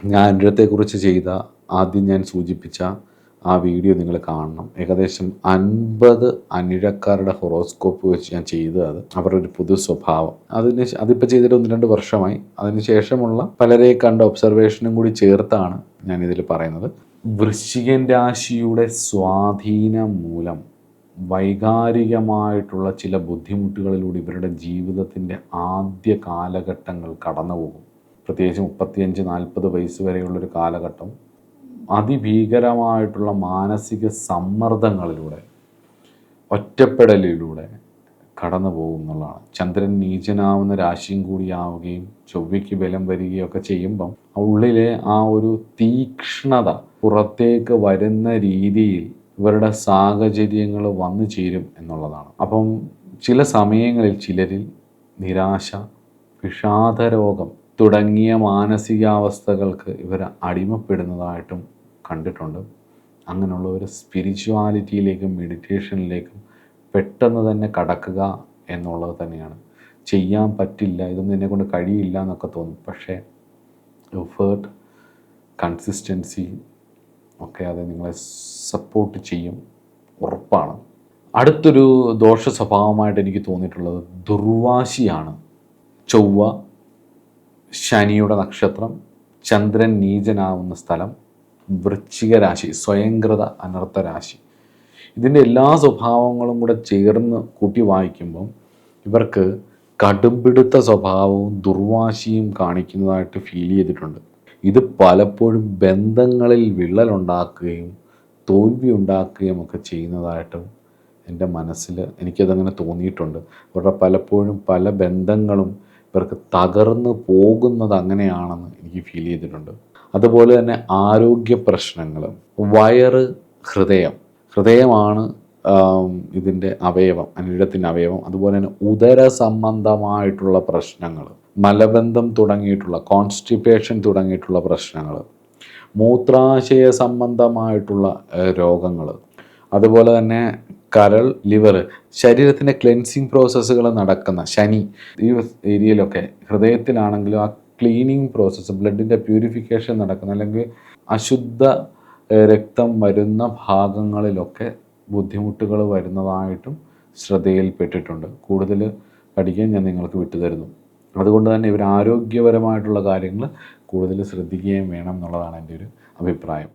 ഞാൻ അനുരത്തെക്കുറിച്ച് ചെയ്ത ആദ്യം ഞാൻ സൂചിപ്പിച്ച ആ വീഡിയോ നിങ്ങൾ കാണണം. ഏകദേശം 50 അനുരക്കാരുടെ ഹൊറോസ്കോപ്പ് വെച്ച് ഞാൻ ചെയ്തത് അവരുടെ ഒരു പൊതു സ്വഭാവം. അതിപ്പോൾ ചെയ്തിട്ട് 1-2 വർഷമായി. അതിനുശേഷമുള്ള പലരെ കണ്ട ഒബ്സർവേഷനും കൂടി ചേർത്താണ് ഞാനിതിൽ പറയുന്നത്. വൃശ്ചികൻ രാശിയുടെ സ്വാധീനം മൂലം വൈകാരികമായിട്ടുള്ള ചില ബുദ്ധിമുട്ടുകളിലൂടെ ഇവരുടെ ജീവിതത്തിൻ്റെ ആദ്യ കാലഘട്ടങ്ങൾ കടന്നു പോകും. പ്രത്യേകിച്ച് 35-40 വയസ്സ് വരെയുള്ളൊരു കാലഘട്ടം അതിഭീകരമായിട്ടുള്ള മാനസിക സമ്മർദ്ദങ്ങളിലൂടെ, ഒറ്റപ്പെടലിലൂടെ കടന്നു പോകും എന്നുള്ളതാണ്. ചന്ദ്രൻ നീചനാവുന്ന രാശിയും കൂടിയാവുകയും ചൊവ്വയ്ക്ക് ബലം വരികയൊക്കെ ചെയ്യുമ്പം ഉള്ളിലെ ആ ഒരു തീക്ഷ്ണത പുറത്തേക്ക് വരുന്ന രീതിയിൽ ഇവരുടെ സാഹചര്യങ്ങൾ വന്നു ചേരും എന്നുള്ളതാണ്. അപ്പം ചില സമയങ്ങളിൽ ചിലരിൽ നിരാശ, വിഷാദരോഗം തുടങ്ങിയ മാനസികാവസ്ഥകൾക്ക് ഇവർ അടിമപ്പെടുന്നതായിട്ടും കണ്ടിട്ടുണ്ട്. അങ്ങനെയുള്ള ഒരു സ്പിരിച്വാലിറ്റിയിലേക്കും മെഡിറ്റേഷനിലേക്കും പെട്ടെന്ന് തന്നെ കടക്കുക എന്നുള്ളത് തന്നെയാണ്. ചെയ്യാൻ പറ്റില്ല, ഇതൊന്നും എന്നെക്കൊണ്ട് കഴിയില്ല എന്നൊക്കെ തോന്നും. പക്ഷേ എഫേർട്ട്, കൺസിസ്റ്റൻസി ഒക്കെ അത് നിങ്ങളെ സപ്പോർട്ട് ചെയ്യും, ഉറപ്പാണ്. അടുത്തൊരു ദോഷ സ്വഭാവമായിട്ട് എനിക്ക് തോന്നിയിട്ടുള്ളത് ദുർവാശിയാണ്. ചൊവ്വ, ശനിയുടെ നക്ഷത്രം, ചന്ദ്രൻ നീചനാവുന്ന സ്ഥലം, വൃശ്ചിക രാശി, സ്വയംകൃത അനർത്ഥ രാശി. ഇതിൻ്റെ എല്ലാ സ്വഭാവങ്ങളും കൂടെ ചേർന്ന് കൂട്ടി വായിക്കുമ്പം ഇവർക്ക് കടുംപിടുത്ത സ്വഭാവവും ദുർവാശിയും കാണിക്കുന്നതായിട്ട് ഫീൽ ചെയ്തിട്ടുണ്ട്. ഇത് പലപ്പോഴും ബന്ധങ്ങളിൽ വിള്ളലുണ്ടാക്കുകയും തോൽവി ഉണ്ടാക്കുകയും ഒക്കെ ചെയ്യുന്നതായിട്ടും എൻ്റെ മനസ്സിൽ എനിക്കതങ്ങനെ തോന്നിയിട്ടുണ്ട്. അവരുടെ പലപ്പോഴും പല ബന്ധങ്ങളും ഇവർക്ക് തകർന്നു പോകുന്നത് അങ്ങനെയാണെന്ന് എനിക്ക് ഫീൽ ചെയ്തിട്ടുണ്ട്. അതുപോലെ തന്നെ ആരോഗ്യ പ്രശ്നങ്ങൾ, വയറ്, ഹൃദയമാണ് ഇതിൻ്റെ അവയവം, അനിഴത്തിൻ്റെ അവയവം. അതുപോലെ തന്നെ ഉദര സംബന്ധമായിട്ടുള്ള പ്രശ്നങ്ങൾ, മലബന്ധം തുടങ്ങിയിട്ടുള്ള, കോൺസ്റ്റിപ്പേഷൻ തുടങ്ങിയിട്ടുള്ള പ്രശ്നങ്ങൾ, മൂത്രാശയ സംബന്ധമായിട്ടുള്ള രോഗങ്ങൾ, അതുപോലെ തന്നെ കരൾ, ലിവർ, ശരീരത്തിൻ്റെ ക്ലെൻസിങ് പ്രോസസ്സുകൾ നടക്കുന്ന ശനി ഈ ഏരിയയിലൊക്കെ, ഹൃദയത്തിലാണെങ്കിലും ആ ക്ലീനിങ് പ്രോസസ്സ്, ബ്ലഡിൻ്റെ പ്യൂരിഫിക്കേഷൻ നടക്കുന്ന, അല്ലെങ്കിൽ അശുദ്ധ രക്തം വരുന്ന ഭാഗങ്ങളിലൊക്കെ ബുദ്ധിമുട്ടുകൾ വരുന്നതായിട്ടും ശ്രദ്ധയിൽപ്പെട്ടിട്ടുണ്ട്. കൂടുതൽ പഠിക്കാൻ ഞാൻ നിങ്ങൾക്ക് വിട്ടുതരുന്നു. അതുകൊണ്ട് തന്നെ ഇവർ ആരോഗ്യപരമായിട്ടുള്ള കാര്യങ്ങൾ കൂടുതൽ ശ്രദ്ധിക്കുകയും വേണം എന്നുള്ളതാണ് എൻ്റെ ഒരു അഭിപ്രായം.